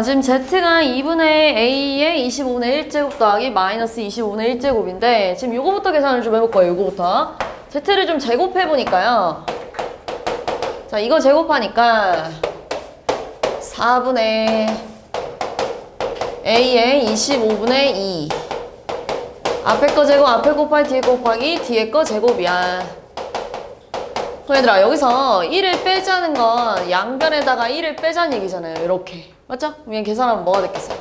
자, 지금 Z가 2분의 A의 25분의 1제곱 더하기 마이너스 25분의 1제곱인데 지금 요거부터 계산을 좀 해볼 거예요. 요거부터. Z를 좀 제곱해보니까요. 자, 이거 제곱하니까 4분의 A의 25분의 2 앞에 거 제곱, 앞에 곱하기 뒤에 곱하기 뒤에 거 제곱이야. 그럼 얘들아, 여기서 1을 빼자는 건 양변에다가 1을 빼자는 얘기잖아요. 이렇게. 맞죠? 그럼 계산하면 뭐가 됐겠어요?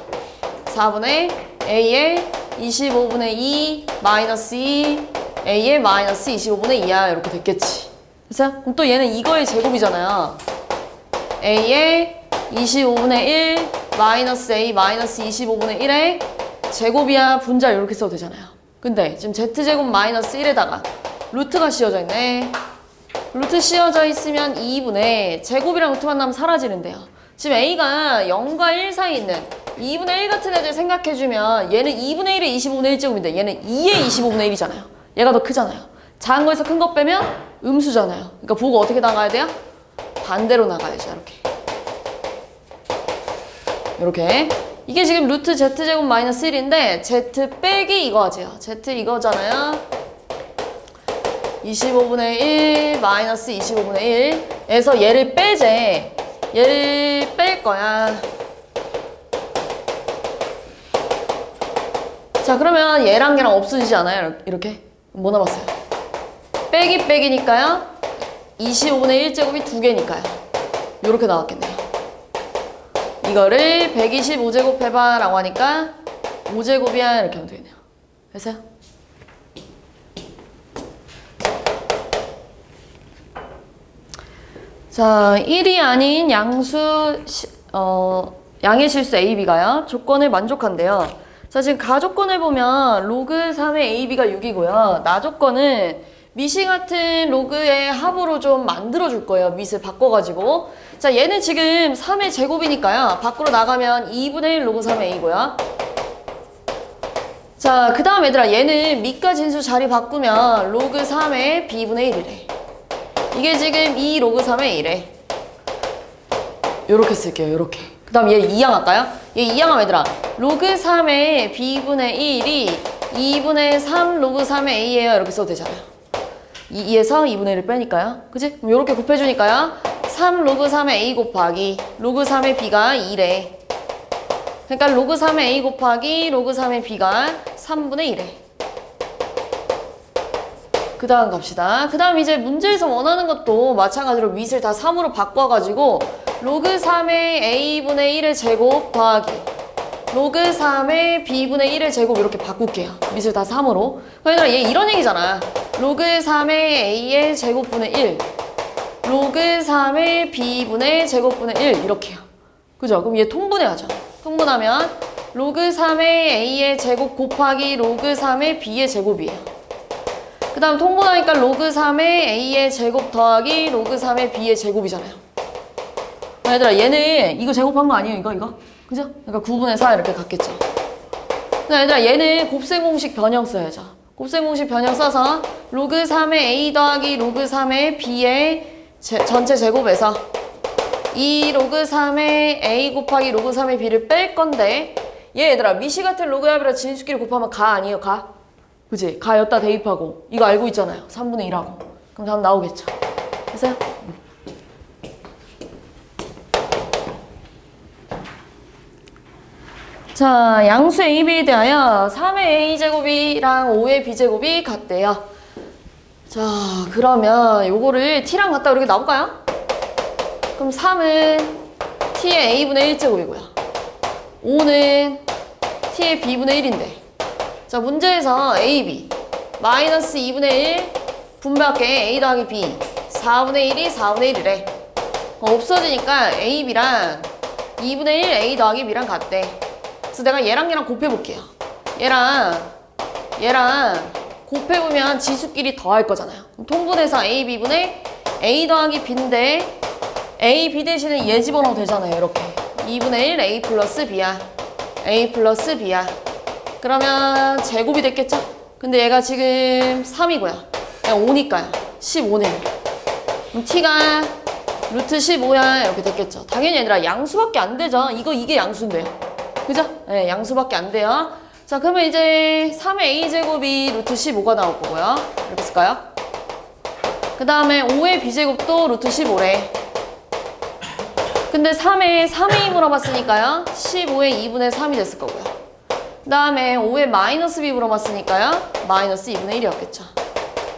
4분의 A의 25분의 2 마이너스 2 A의 마이너스 25분의 2야. 이렇게 됐겠지. 됐어요? 그럼 또 얘는 이거의 제곱이잖아요. A의 25분의 1 마이너스 A 마이너스 25분의 1의 제곱이야. 분자 이렇게 써도 되잖아요. 근데 지금 Z제곱 마이너스 1에다가 루트가 씌워져 있네. 루트 씌워져 있으면 2분의 제곱이랑 루트 만나면 사라지는데요. 지금 A가 0과 1 사이에 있는 2분의 1 같은 애들 생각해주면 얘는 2분의 1의 25분의 1제곱인데 얘는 2의 25분의 1이잖아요. 얘가 더 크잖아요. 작은 거에서 큰 거 빼면 음수잖아요. 그러니까 보고 어떻게 나가야 돼요? 반대로 나가야죠. 이렇게. 이게 지금 루트 Z제곱 마이너스 1인데 Z 빼기 이거 하세요. Z 이거잖아요. 25분의 1 마이너스 25분의 1에서 얘를 빼재. 얘를 뺄 거야. 자, 그러면 얘랑 얘랑 없어지지 않아요? 이렇게? 뭐 남았어요? 빼기 빼기니까요. 25분의 1제곱이 2개니까요. 요렇게 나왔겠네요. 이거를 125제곱 해봐 라고 하니까 5제곱이야 이렇게 하면 되겠네요. 됐어요? 자, 1이 아닌 양의 실수 AB가요. 조건을 만족한대요. 자, 지금 가조건을 보면 로그 3의 AB가 6이고요. 나조건은 미시 같은 로그의 합으로 좀 만들어줄 거예요. 밑을 바꿔가지고. 자, 얘는 지금 3의 제곱이니까요. 밖으로 나가면 2분의 1 로그 3의 A고요. 자, 그 다음 얘들아, 얘는 밑과 진수 자리 바꾸면 로그 3의 B분의 1이래. 이게 지금 2 로그 3의 1에 요렇게 쓸게요. 요렇게. 그 다음 얘 2양 할까요? 얘 2양하면 얘들아 로그 3의 B분의 1이 2분의 3 로그 3의 A예요. 이렇게 써도 되잖아요. 2에서 2분의 1을 빼니까요. 그치? 그럼 요렇게 곱해주니까요. 3 로그 3의 A 곱하기 로그 3의 B가 2래. 그러니까 로그 3의 A 곱하기 로그 3의 B가 3분의 1에. 그 다음 갑시다. 그 다음 이제 문제에서 원하는 것도 마찬가지로 밑을 다 3으로 바꿔가지고 로그 3의 A분의 1의 제곱 더하기 로그 3의 B분의 1의 제곱 이렇게 바꿀게요. 밑을 다 3으로. 그러니까 얘 이런 얘기잖아. 로그 3의 A의 제곱분의 1 로그 3의 B분의 제곱분의 1 이렇게요. 그죠? 그럼 얘 통분해야죠. 통분하면 로그 3의 A의 제곱 곱하기 로그 3의 B의 제곱이에요. 그 다음 통분하니까 로그 3의 A의 제곱 더하기 로그 3의 B의 제곱이잖아요. 얘들아, 얘는 이거 제곱한 거 아니에요? 이거? 그죠? 그러니까 9분의 4 이렇게 갔겠죠. 얘들아, 얘는 곱셈 공식 변형 써야죠. 곱셈 공식 변형 써서 로그 3의 A 더하기 로그 3의 B의 전체 제곱에서 2 로그 3의 A 곱하기 로그 3의 B를 뺄 건데 얘들아, 미시 같은 로그 합이라 진수끼리 곱하면 가 아니에요? 가? 그치? 가였다 대입하고 이거 알고 있잖아요. 3분의 1하고. 그럼 답 나오겠죠. 됐어요? 자, 양수 AB에 대하여 3의 A제곱이랑 5의 B제곱이 같대요. 자, 그러면 요거를 T랑 같다 이렇게 나올까요? 그럼 3은 T의 A분의 1제곱이고요. 5는 T의 B분의 1인데 자, 문제에서 A, B 마이너스 2분의 1 분배할게. A 더하기 B 4분의 1이 4분의 1이래. 없어지니까 A, B랑 2분의 1 A 더하기 B랑 같대. 그래서 내가 얘랑 곱해볼게요. 얘랑 곱해보면 지수끼리 더할 거잖아요. 그럼 통분해서 A, B분의 A 더하기 B인데 A, B 대신에 얘 집어넣어도 되잖아요. 이렇게 2분의 1 A 플러스 B야. A 플러스 B야. 그러면 제곱이 됐겠죠? 근데 얘가 지금 3이고요. 얘가 5니까요. 15네요. 그럼 T가 루트 15야 이렇게 됐겠죠. 당연히 얘들아 양수밖에 안 되죠. 이게 양수인데요. 그죠? 네, 양수밖에 안 돼요. 자, 그러면 이제 3의 a제곱이 루트 15가 나올 거고요. 이렇게 쓸까요? 그 다음에 5의 b제곱도 루트 15래. 근데 3의 3이 물어봤으니까요. 15의 2분의 3이 됐을 거고요. 그 다음에 5의 마이너스 b 물어봤으니까요. 마이너스 2분의 1이었겠죠.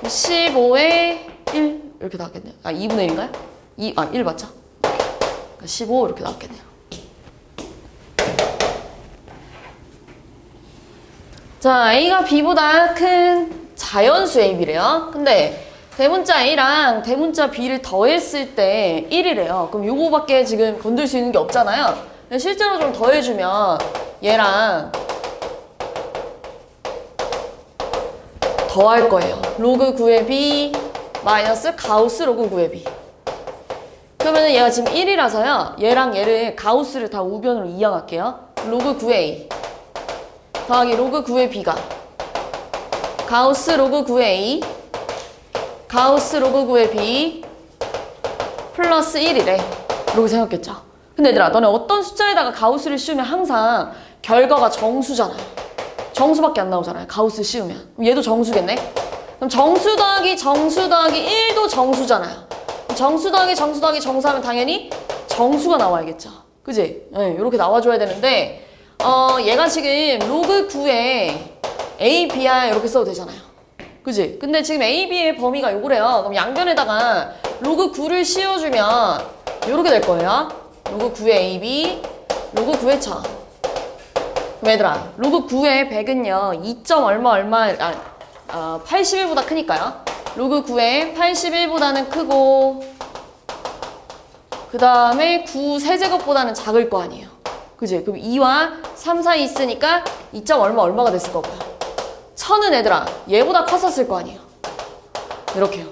15의 1 이렇게 나왔겠네요. 아, 2분의 1인가요? 1 맞죠? 그러니까 15 이렇게 나왔겠네요. 자, A가 B보다 큰 자연수 AB래요. 근데 대문자 A랑 대문자 B를 더했을 때 1이래요. 그럼 요거밖에 지금 건들 수 있는 게 없잖아요. 실제로 좀 더해주면 얘랑 더할 거예요. 로그 9의 B 마이너스 가우스 로그 9의 B. 그러면 얘가 지금 1이라서요. 얘랑 얘를 가우스를 다 우변으로 이항할게요. 로그 9의 A 더하기 로그 9의 B가 가우스 로그 9의 A 가우스 로그 9의 B 플러스 1이래. 이렇게 생각했죠. 근데 얘들아 너네 어떤 숫자에다가 가우스를 씌우면 항상 결과가 정수잖아요. 정수밖에 안 나오잖아요. 가우스 씌우면. 그럼 얘도 정수겠네. 그럼 정수 더하기 1도 정수잖아요. 정수 더하기 정수하면 당연히 정수가 나와야겠죠. 그지? 네, 이렇게 나와줘야 되는데 얘가 지금 로그 9에 A, B야 이렇게 써도 되잖아요. 그지? 근데 지금 A, B의 범위가 요거래요. 그럼 양변에다가 로그 9를 씌워주면 요렇게 될 거예요. 로그 9의 A, B, 로그 9의 1000. 그럼 얘들아, 로그 9의 100은요, 2. 얼마, 81보다 크니까요. 로그 9의 81보다는 크고, 그 다음에 9 세제곱보다는 작을 거 아니에요. 그지? 그럼 2와 3 사이 있으니까 2. 얼마가 됐을 거고요. 1000은 얘들아, 얘보다 컸었을 거 아니에요. 이렇게요.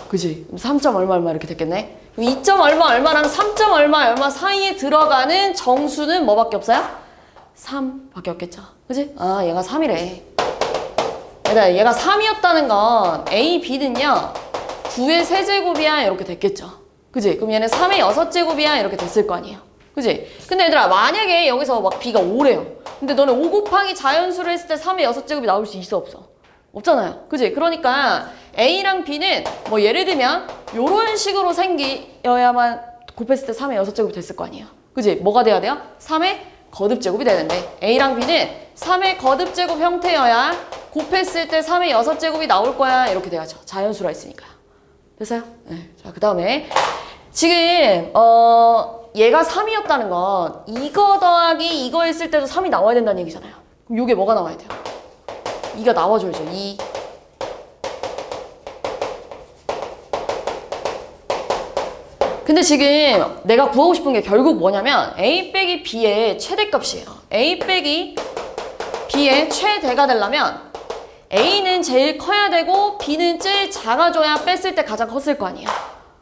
그지? 그럼 3. 얼마 이렇게 됐겠네. 그럼 2. 얼마랑 3. 얼마 사이에 들어가는 정수는 뭐밖에 없어요? 3밖에 없겠죠. 그지? 아, 얘가 3이래. 얘가 3이었다는 건 A, B는요 9의 세제곱이야 이렇게 됐겠죠. 그지? 그럼 얘는 3의 6제곱이야 이렇게 됐을 거 아니에요. 그지? 근데 얘들아 만약에 여기서 막 B가 5래요. 근데 너네 5 곱하기 자연수를 했을 때 3의 6제곱이 나올 수 있어 없어? 없잖아요. 그지? 그러니까 A랑 B는 뭐 예를 들면 요런 식으로 생기어야만 곱했을 때 3의 6제곱이 됐을 거 아니에요. 그지? 뭐가 돼야 돼요? 3의 거듭제곱이 되는데 A랑 B는 3의 거듭제곱 형태여야 곱했을 때 3의 6제곱이 나올 거야 이렇게 돼야죠. 자연수라 했으니까. 됐어요? 네. 자, 그 다음에 지금 얘가 3이었다는 건 이거 더하기 이거 했을 때도 3이 나와야 된다는 얘기잖아요. 그럼 이게 뭐가 나와야 돼요? 2가 나와줘야죠. 2. 근데 지금 내가 구하고 싶은 게 결국 뭐냐면 A 빼기 B의 최대값이에요. A 빼기 B의 최대가 되려면 A는 제일 커야 되고 B는 제일 작아져야 뺐을 때 가장 컸을 거 아니에요.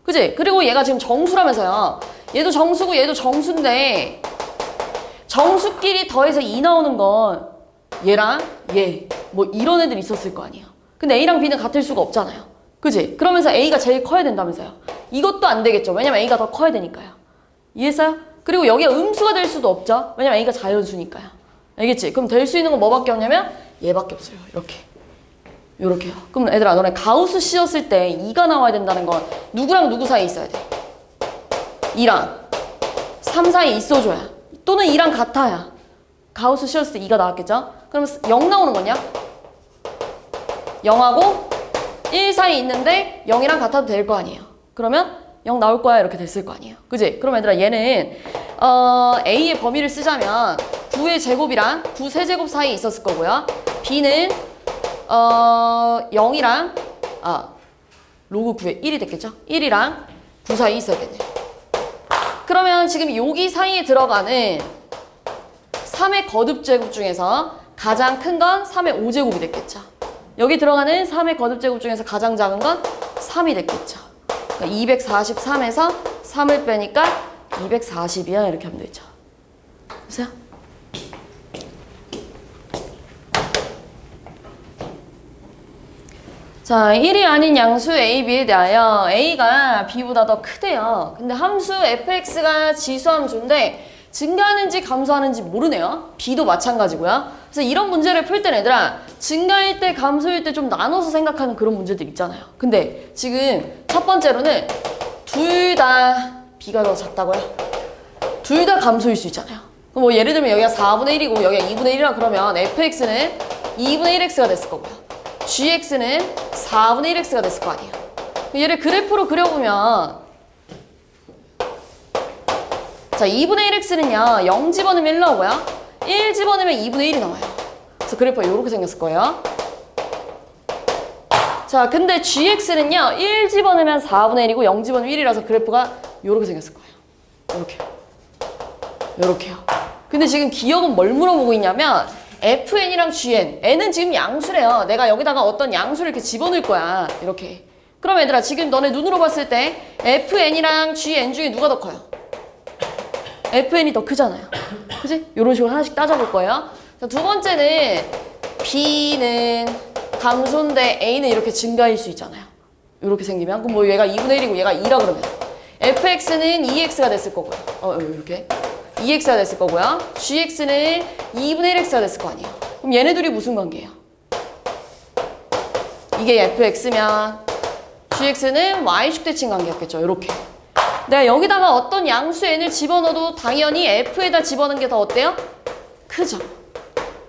그지? 그리고 얘가 지금 정수라면서요. 얘도 정수고 얘도 정수인데 정수끼리 더해서 2 나오는 건 얘랑 얘 뭐 이런 애들 있었을 거 아니에요. 근데 A랑 B는 같을 수가 없잖아요. 그지? 그러면서 A가 제일 커야 된다면서요. 이것도 안 되겠죠. 왜냐면 A가 더 커야 되니까요. 이해했어요? 그리고 여기가 음수가 될 수도 없죠. 왜냐면 A가 자연수니까요. 알겠지? 그럼 될 수 있는 건 뭐밖에 없냐면 얘밖에 없어요. 이렇게. 요렇게요. 그럼 얘들아 너네 가우스 씌웠을 때 2가 나와야 된다는 건 누구랑 누구 사이에 있어야 돼? 2랑 3 사이에 있어줘야. 또는 2랑 같아야. 가우스 씌웠을 때 2가 나왔겠죠? 그럼 0 나오는 거냐? 0하고 1 사이에 있는데 0이랑 같아도 될 거 아니에요. 그러면 0 나올 거야 이렇게 됐을 거 아니에요. 그지? 그럼 얘들아 얘는 A의 범위를 쓰자면 9의 제곱이랑 9 세제곱 사이에 있었을 거고요. B는 0이랑 로그 9의 1이 됐겠죠? 1이랑 9 사이에 있어야겠네요. 그러면 지금 여기 사이에 들어가는 3의 거듭제곱 중에서 가장 큰 건 3의 5제곱이 됐겠죠. 여기 들어가는 3의 거듭제곱 중에서 가장 작은 건 3이 됐겠죠. 그러니까 243에서 3을 빼니까 240이야 이렇게 하면 되죠. 보세요. 자, 1이 아닌 양수 a, b에 대하여 a가 b보다 더 크대요. 근데 함수 fx가 지수함수인데 증가하는지 감소하는지 모르네요. b도 마찬가지고요. 그래서 이런 문제를 풀 때는 얘들아 증가일 때 감소일 때 좀 나눠서 생각하는 그런 문제들 있잖아요. 근데 지금 첫 번째로는 둘 다 b가 더 작다고요? 둘 다 감소일 수 있잖아요. 그럼 뭐 예를 들면 여기가 4분의 1이고 여기가 2분의 1이라 그러면 fx는 2분의 1x가 됐을 거고요. gx는 4분의 1x가 됐을 거 아니에요. 얘를 그래프로 그려보면 자 2분의 1x는요 0 집어넣으면 1 나오고요 1 집어넣으면 2분의 1이 나와요. 그래서 그래프가 이렇게 생겼을 거예요. 자 근데 gx는요 1 집어넣으면 4분의 1이고 0 집어넣으면 1이라서 그래프가 이렇게 생겼을 거예요. 요렇게요. 근데 지금 기억은 뭘 물어보고 있냐면 fn이랑 gn, n은 지금 양수래요. 내가 여기다가 어떤 양수를 이렇게 집어넣을 거야. 이렇게. 그럼 얘들아 지금 너네 눈으로 봤을 때 fn이랑 gn 중에 누가 더 커요? fn이 더 크잖아요. 그치? 이런 식으로 하나씩 따져볼 거예요. 자, 두 번째는 b는 감소인데 a는 이렇게 증가일 수 있잖아요. 이렇게 생기면 그럼 뭐 얘가 2분의 1이고 얘가 2라 그러면 fx는 2x가 됐을 거고요. 이렇게 2x가 됐을 거고요. gx는 2분의 1x가 됐을 거 아니에요. 그럼 얘네 둘이 무슨 관계예요? 이게 fx면 gx는 y축 대칭 관계였겠죠. 이렇게. 내가 여기다가 어떤 양수 n을 집어넣어도 당연히 f에다 집어넣는 게 더 어때요? 크죠?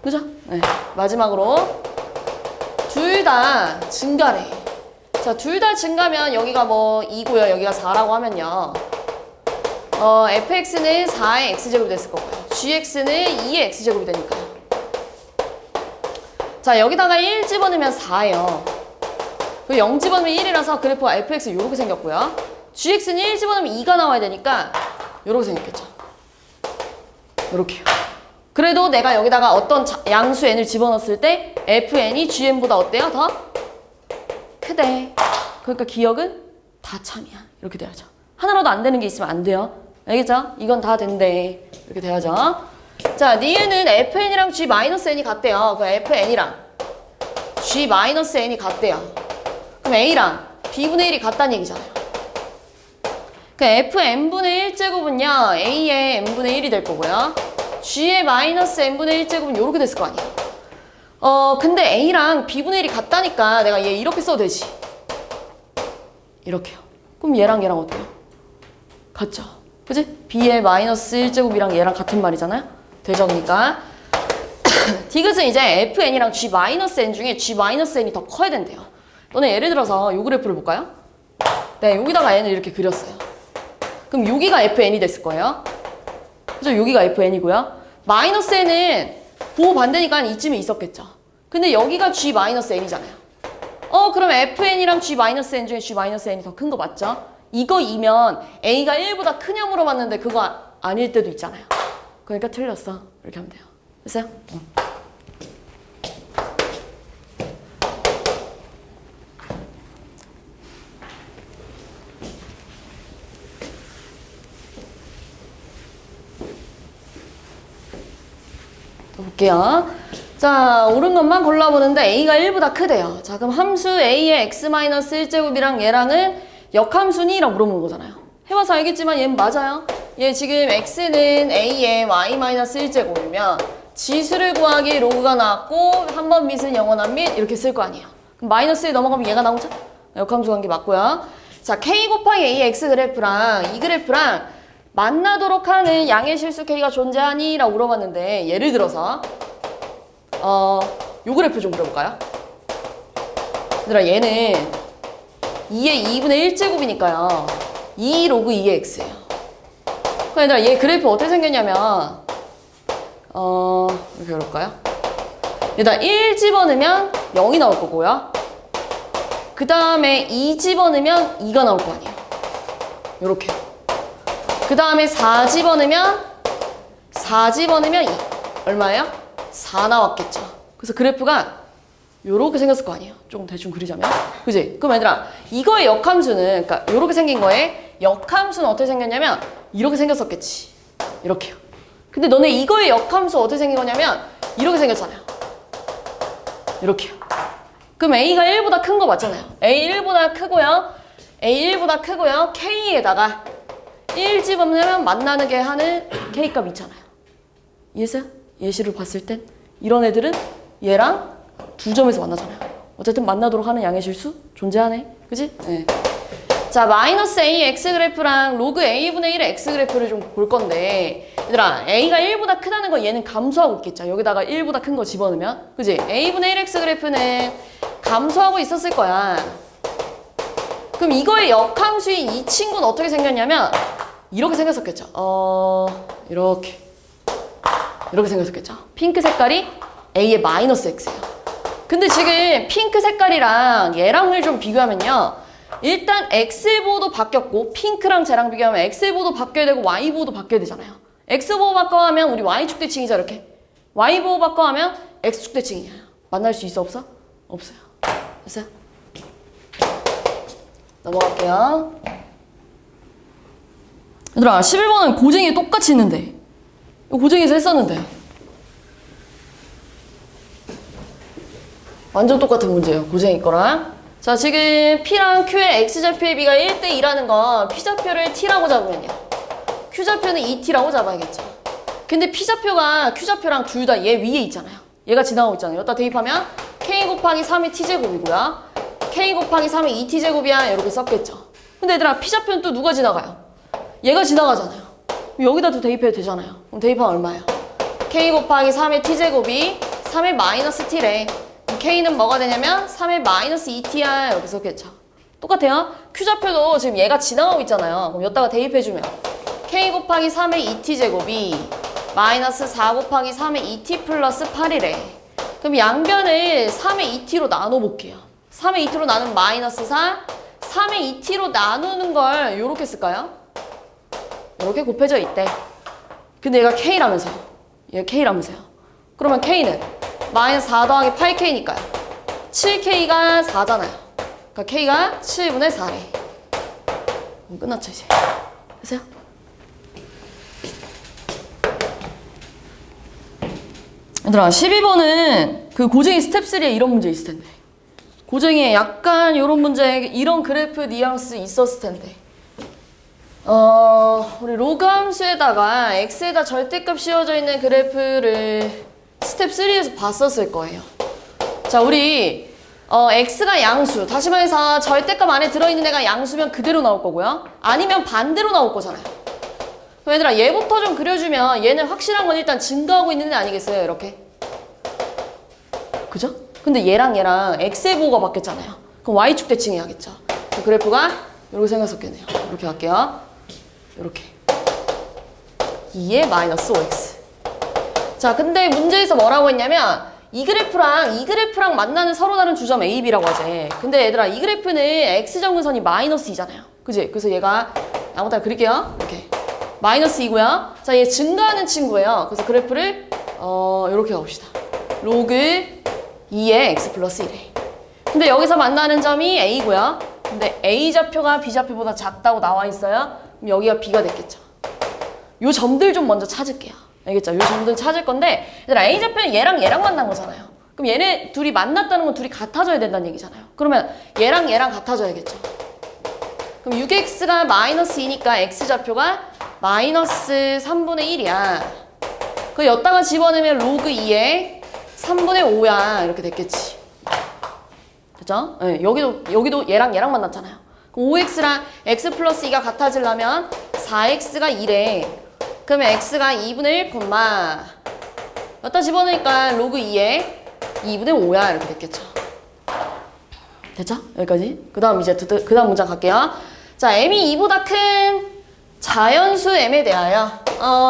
그죠? 네. 마지막으로 둘 다 증가래. 자, 둘 다 증가면 여기가 뭐 2고요. 여기가 4라고 하면요. fx는 4의 x제곱이 됐을 거고요. gx는 2의 x제곱이 되니까요. 자, 여기다가 1 집어넣으면 4예요. 그리고 0 집어넣으면 1이라서 그래프가 fx 이렇게 생겼고요. gx는 1 집어넣으면 2가 나와야 되니까 이렇게 생겼겠죠. 이렇게요. 그래도 내가 여기다가 어떤 양수 n을 집어넣었을 때 fn이 gn보다 어때요? 더 크대. 그러니까 기억은 다 참이야. 이렇게 돼야죠. 하나라도 안 되는 게 있으면 안 돼요. 알겠죠? 이건 다 된대. 이렇게 돼야죠. 자, 니은은 fn이랑 g-n이 같대요. 그 fn이랑 g-n이 같대요. 그럼 a랑 b분의 1이 같다는 얘기잖아요. 그 fn분의 1제곱은요 a의 n분의 1이 될 거고요. g의 마이너스 n분의 1제곱은 이렇게 됐을 거 아니에요. 근데 a랑 b분의 1이 같다니까 내가 얘 이렇게 써도 되지. 이렇게요. 그럼 얘랑 어때요? 같죠? 그치? b의 마이너스 1제곱이랑 얘랑 같은 말이잖아요? 대적이니까. 디귿은 이제 fn이랑 g-n 중에 g-n이 더 커야 된대요. 너네 예를 들어서 요 그래프를 볼까요? 네, 여기다가 n을 이렇게 그렸어요. 그럼 여기가 fn이 됐을 거예요. 그죠? 여기가 fn이고요. 마이너스 n은 부호 반대니까 이쯤에 있었겠죠. 근데 여기가 g-n이잖아요. 그럼 fn이랑 g-n 중에 g-n이 더 큰 거 맞죠? 이거이면 a가 1보다 크냐 물어봤는데 그거 아닐 때도 있잖아요. 그러니까 틀렸어. 이렇게 하면 돼요. 됐어요? 또 볼게요. 자, 옳은 것만 골라보는데 a가 1보다 크대요. 자, 그럼 함수 a의 x-1제곱이랑 얘랑은 역함수니? 라고 물어보는 거잖아요. 해봐서 알겠지만 얘는 맞아요. 얘 지금 x는 a의 y-1제곱이면 지수를 구하기 로그가 나왔고 한 번 밑은 영원한 밑 이렇게 쓸 거 아니에요. 그럼 마이너스 1 넘어가면 얘가 나오죠? 역함수 관계 맞고요. 자, k 곱하기 a x 그래프랑 이 그래프랑 만나도록 하는 양의 실수 k가 존재하니? 라고 물어봤는데 예를 들어서 요 그래프 좀 그려볼까요? 얘들아 얘는 2의 2분의 1제곱이니까요 2 로그 2의 x예요. 그럼 얘들아 얘 그래프 어떻게 생겼냐면 이렇게 그럴까요? 얘들아 1 집어넣으면 0이 나올 거고요. 그 다음에 2 집어넣으면 2가 나올 거 아니에요. 요렇게. 그 다음에 4 집어넣으면 2 얼마예요? 4 나왔겠죠. 그래서 그래프가 요렇게 생겼을 거 아니에요. 조금 대충 그리자면. 그지? 그럼 얘들아 이거의 역함수는 그러니까 요렇게 생긴 거에 역함수는 어떻게 생겼냐면 이렇게 생겼었겠지. 이렇게요. 근데 너네 이거의 역함수 어떻게 생긴 거냐면 이렇게 생겼잖아요. 이렇게요. 그럼 A가 1보다 큰 거 맞잖아요. A 1보다 크고요. A 1보다 크고요. K에다가 1 집어넣으면 만나는 게 하는 K값 있잖아요. 이해했어요? 예시를 봤을 땐 이런 애들은 얘랑 두 점에서 만나잖아요. 어쨌든 만나도록 하는 양의 실수 존재하네. 그지? 네. 자, 마이너스 A X 그래프랑 로그 A분의 1의 X 그래프를 좀 볼 건데 얘들아, A가 1보다 크다는 거 얘는 감소하고 있겠죠. 여기다가 1보다 큰 거 집어넣으면. 그지? A분의 1 X 그래프는 감소하고 있었을 거야. 그럼 이거의 역함수인 이 친구는 어떻게 생겼냐면 이렇게 생겼었겠죠. 이렇게 생겼었겠죠. 핑크 색깔이 A의 마이너스 X예요. 근데 지금 핑크 색깔이랑 얘랑을 좀 비교하면요. 일단 X보호도 바뀌었고 핑크랑 쟤랑 비교하면 X보호도 바뀌어야 되고 Y보호도 바뀌어야 되잖아요. X보호 바꿔하면 우리 Y축 대칭이죠. 이렇게. Y보호 바꿔하면 X축 대칭이에요. 만날 수 있어 없어? 없어요. 됐어요? 넘어갈게요. 얘들아, 11번은 고쟁이 똑같이 있는데 이거 고쟁이에서 했었는데 완전 똑같은 문제예요. 고쟁이 거랑. 자, 지금 P랑 Q의 X좌표의 B가 1대2라는 건 P좌표를 T라고 잡으면요. Q좌표는 2T라고 잡아야겠죠. 근데 P좌표가 Q좌표랑 둘 다 얘 위에 있잖아요. 얘가 지나가고 있잖아요. 여기다 대입하면 K 곱하기 3의 T제곱이고요. K 곱하기 3의 2T제곱이야. 이렇게 썼겠죠. 근데 얘들아, P좌표는 또 누가 지나가요? 얘가 지나가잖아요. 여기다 또 대입해도 되잖아요. 그럼 대입하면 얼마예요? K 곱하기 3의 T제곱이 3의 마이너스 T래. K는 뭐가 되냐면 3의 마이너스 2T야. 이렇게 썼겠죠. 똑같아요. Q좌표도 지금 얘가 지나가고 있잖아요. 그럼 여기다가 대입해주면 K 곱하기 3의 2T제곱이 마이너스 4 곱하기 3의 2T 플러스 8이래. 그럼 양변을 3의 2T로 나눠볼게요. 3의 2T로 나누면 마이너스 4, 3의 2T로 나누는 걸 이렇게 쓸까요? 이렇게 곱해져 있대. 근데 얘가 K라면서요. 얘가 K라면서요. 그러면 K는 마이너스 4 더하기 8K니까요. 7K가 4잖아요. 그러니까 K가 7분의 4래. 그럼 끝났죠, 이제. 됐어요? 얘들아, 12번은 그 고쟁이 스텝 3에 이런 문제 있을 텐데. 고쟁이에 약간 이런 문제, 이런 그래프 뉘앙스 있었을 텐데. 우리 로그 함수에다가 x에다 절대값 씌워져 있는 그래프를 스텝 3에서 봤었을 거예요. 자, 우리 x가 양수, 다시 말해서 절대값 안에 들어있는 애가 양수면 그대로 나올 거고요. 아니면 반대로 나올 거잖아요. 그럼 얘들아, 얘부터 좀 그려주면 얘는 확실한 건 일단 증가하고 있는 애 아니겠어요? 이렇게. 그죠? 근데 얘랑 x의 보호가 바뀌었잖아요. 그럼 y축 대칭해야겠죠. 그 그래프가 이렇게 생겼었겠네요. 이렇게 갈게요. 이렇게 2의 마이너스 5x. 자, 근데 문제에서 뭐라고 했냐면 이 그래프랑 만나는 서로 다른 주점 A, B라고 하지. 근데 얘들아, 이 그래프는 x정근선이 마이너스 2잖아요. 그지? 그래서 얘가 아무 데나 그릴게요. 이렇게 마이너스 2고요. 자, 얘 증가하는 친구예요. 그래서 그래프를 이렇게 가봅시다. 로그 2의 x 플러스 1에. 근데 여기서 만나는 점이 A고요. 근데 A좌표가 B좌표보다 작다고 나와 있어요. 그럼 여기가 B가 됐겠죠. 요 점들 좀 먼저 찾을게요. 알겠죠? 요 점들 찾을 건데, 얘들아, A좌표는 얘랑 만난 거잖아요. 그럼 얘네 둘이 만났다는 건 둘이 같아져야 된다는 얘기잖아요. 그러면 얘랑 같아져야겠죠. 그럼 6x가 마이너스 2니까 x좌표가 마이너스 3분의 1이야. 그 여기다가 집어넣으면 로그 2에 3분의 5야. 이렇게 됐겠지. 그죠? 네, 여기도 얘랑 만났잖아요. 그럼 5x랑 x 플러스 2가 같아지려면 4x가 2래. 그러면 x가 2분의 1, 여기다 집어넣으니까 로그 2에 2분의 5야. 이렇게 됐겠죠. 됐죠? 여기까지. 그 다음 이제 그 다음 문장 갈게요. 자, m이 2보다 큰 자연수 m에 대하여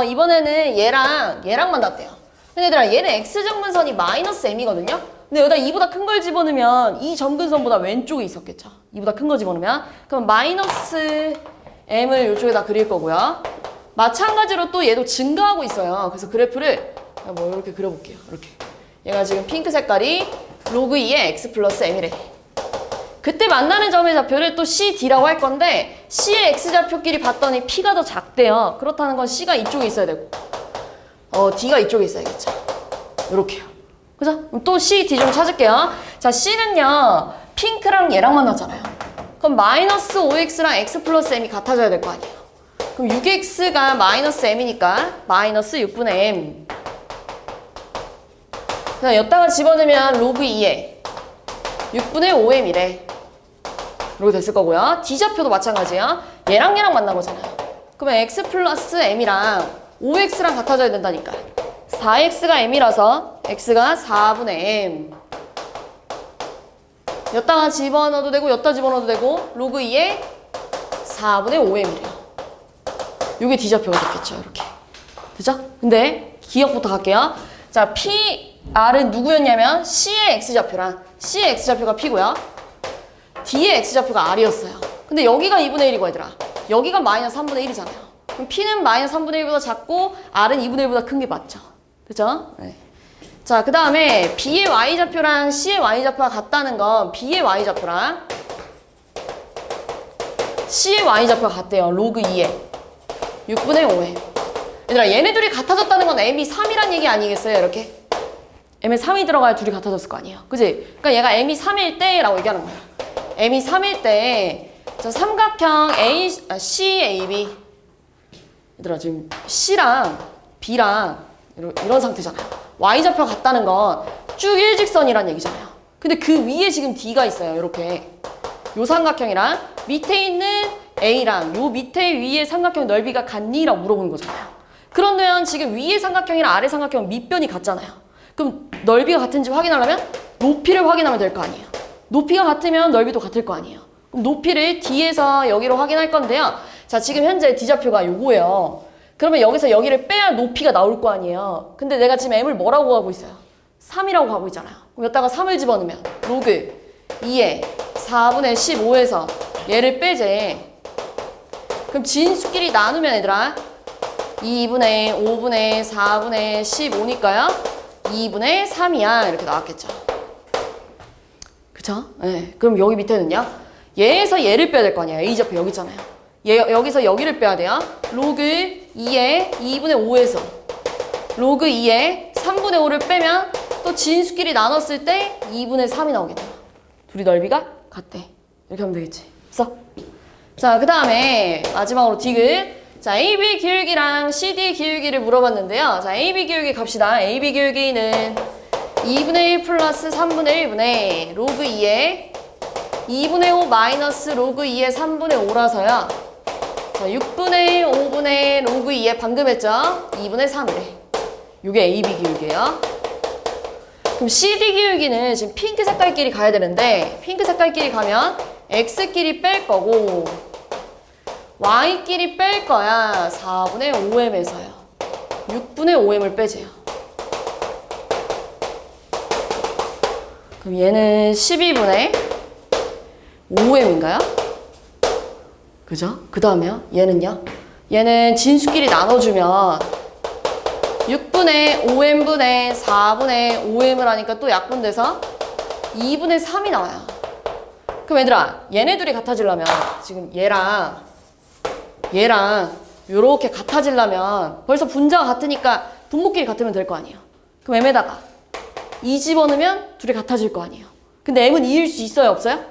이번에는 얘랑 만났대요. 근데 얘들아, 얘는 x정근선이 마이너스 m이거든요. 근데 여기다 2보다 큰 걸 집어넣으면 이 점근선보다 왼쪽에 있었겠죠. 2보다 큰 거 집어넣으면. 그럼 마이너스 m을 이쪽에다 그릴 거고요. 마찬가지로 또 얘도 증가하고 있어요. 그래서 그래프를 뭐 이렇게 그려볼게요. 이렇게. 얘가 지금 핑크 색깔이 로그 2의 x 플러스 m이래. 그때 만나는 점의 좌표를 또 CD라고 할 건데 C의 x좌표끼리 봤더니 P가 더 작대요. 그렇다는 건 C가 이쪽에 있어야 되고 D가 이쪽에 있어야겠죠. 이렇게요. 그죠? 그럼 또 C, D 좀 찾을게요. 자, C는요, 핑크랑 얘랑 만났잖아요. 그럼 마이너스 5x랑 x 플러스 m이 같아져야 될 거 아니에요. 그럼 6x가 마이너스 m이니까 마이너스 6분의 m. 그냥 여기다가 집어넣으면 로그 2에 6분의 5m이래. 이렇게 됐을 거고요. D좌표도 마찬가지야. 얘랑 얘랑 만난 거잖아요. 그러면 x 플러스 m이랑 5x랑 같아져야 된다니까. 4x가 m이라서 x가 4분의 m. 여기다가 집어넣어도 되고 여기다 집어넣어도 되고 로그 2에 4분의 5m이래요. 요게 D좌표가 됐겠죠. 이렇게. 그죠? 근데 기억부터 할게요. 자, PR은 누구였냐면 C의 X좌표랑 C의 X좌표가 P고요. D의 X좌표가 R이었어요. 근데 여기가 2분의 1이고 얘들아. 여기가 마이너스 3분의 1이잖아요. 그럼 P는 마이너스 3분의 1보다 작고 R은 2분의 1보다 큰 게 맞죠. 그죠? 네. 자, 그 다음에 B의 Y좌표랑 C의 Y좌표가 같다는 건 B의 Y좌표랑 C의 Y좌표가 같대요. 로그 2에 6분의 5에. 얘들아, 얘네 둘이 같아졌다는 건 m이 3이란 얘기 아니겠어요? 이렇게 m에 3이 들어가야 둘이 같아졌을 거 아니에요. 그지? 그러니까 얘가 m이 3일 때 라고 얘기하는 거야. m이 3일 때 저 삼각형 CAB. 얘들아, 지금 C랑 B랑 이런 상태잖아요. Y좌표가 같다는 건 쭉 일직선이란 얘기잖아요. 근데 그 위에 지금 D가 있어요. 이렇게 요 삼각형이랑 밑에 있는 A랑 요 밑에 위에 삼각형 넓이가 같니? 라고 물어보는 거잖아요. 그러면 지금 위에 삼각형이랑 아래 삼각형 밑변이 같잖아요. 그럼 넓이가 같은지 확인하려면 높이를 확인하면 될 거 아니에요. 높이가 같으면 넓이도 같을 거 아니에요. 그럼 높이를 D에서 여기로 확인할 건데요. 자, 지금 현재 D좌표가 요거예요. 그러면 여기서 여기를 빼야 높이가 나올 거 아니에요. 근데 내가 지금 m을 뭐라고 가고 있어요? 3이라고 가고 있잖아요. 그럼 여기다가 3을 집어넣으면 로그 2에 4분의 15에서 얘를 빼재. 그럼 진수끼리 나누면 얘들아 2분의 5분의 4분의 15니까요. 2분의 3이야. 이렇게 나왔겠죠. 그쵸? 네. 그럼 여기 밑에는요. 얘에서 얘를 빼야 될 거 아니에요. A좌표 여기 있잖아요. 얘 여기서 여기를 빼야 돼요. 로그 2에 2분의 5에서 로그 2에 3분의 5를 빼면 또 진수끼리 나눴을 때 2분의 3이 나오겠네요. 둘이 넓이가 같대. 이렇게 하면 되겠지. 그래서 자, 그 다음에 마지막으로 디귿. 자, AB 기울기랑 CD 기울기를 물어봤는데요. 자, AB 기울기 갑시다. AB 기울기는 2분의 1 플러스 3분의 1분의 로그 2에 2분의 5 마이너스 로그 2에 3분의 5라서요. 자, 6분의 1, 5분의 로그 2에 방금 했죠? 2분의 3이래. 요게 AB 기울기예요. 그럼 CD 기울기는 지금 핑크 색깔끼리 가야 되는데 핑크 색깔끼리 가면 X끼리 뺄 거고 Y끼리 뺄 거야. 4분의 5m에서요. 6분의 5m을 빼재요. 그럼 얘는 12분의 5m인가요? 그죠? 그 다음에요. 얘는요? 얘는 진수끼리 나눠주면 6분의 5m분의 4분의 5m을 하니까 또 약분돼서 2분의 3이 나와요. 그럼 얘들아, 얘네 둘이 같아지려면 지금 얘랑 요렇게 같아지려면 벌써 분자가 같으니까 분모끼리 같으면 될 거 아니에요. 그럼 m에다가 2 집어넣으면 둘이 같아질 거 아니에요. 근데 m은 2일 수 있어요? 없어요?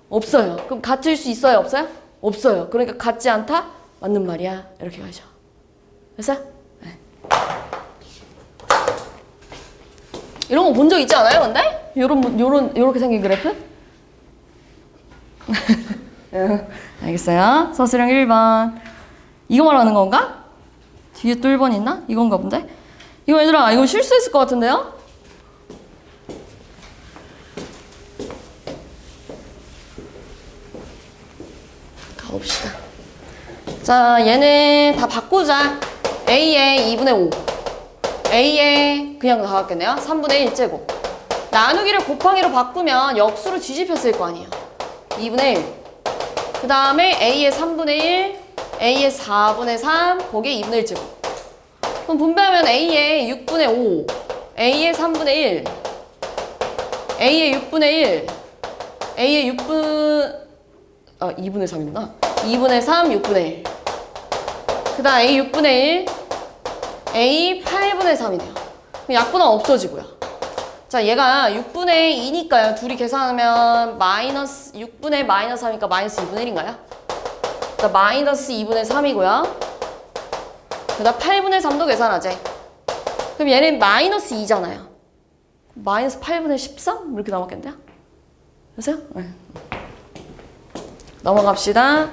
없어요. 그럼 같을 수 있어요? 없어요? 없어요. 그러니까 같지 않다? 맞는 말이야. 이렇게 가죠. 됐어요? 네. 이런 거 본 적 있지 않아요, 근데? 요렇게 생긴 그래프? 알겠어요. 서술형 1번. 이거 말하는 건가? 뒤에 또 1번 있나? 이건가 본데? 이거 얘들아, 이거 실수했을 것 같은데요? 가봅시다. 자, 얘는 다 바꾸자. A에 2분의 5. A에 그냥 나왔겠네요. 3분의 1제곱. 나누기를 곱하기로 바꾸면 역수로 뒤집혔을 거 아니에요. 2분의 1. 그 다음에 A의 3분의 1, A의 4분의 3, 거기에 2분의 1제곱. 그럼 분배하면 A의 6분의 5, A의 3분의 1, A의 6분의 1, A의 2분의 3이구나. 2분의 3, 6분의 1. 그 다음 A 6분의 1, A 8분의 3이네요. 그럼 약분하면 없어지고요. 자, 얘가 6분의 2니까요. 둘이 계산하면 마이너스 6분의 마이너스 3이니까 마이너스 2분의 1인가요? 자, 마이너스 2분의 3이고요. 그 다음 8분의 3도 계산하지. 그럼 얘는 마이너스 2잖아요. 마이너스 8분의 13? 이렇게 남았겠는데요? 보세요? 네. 넘어갑시다.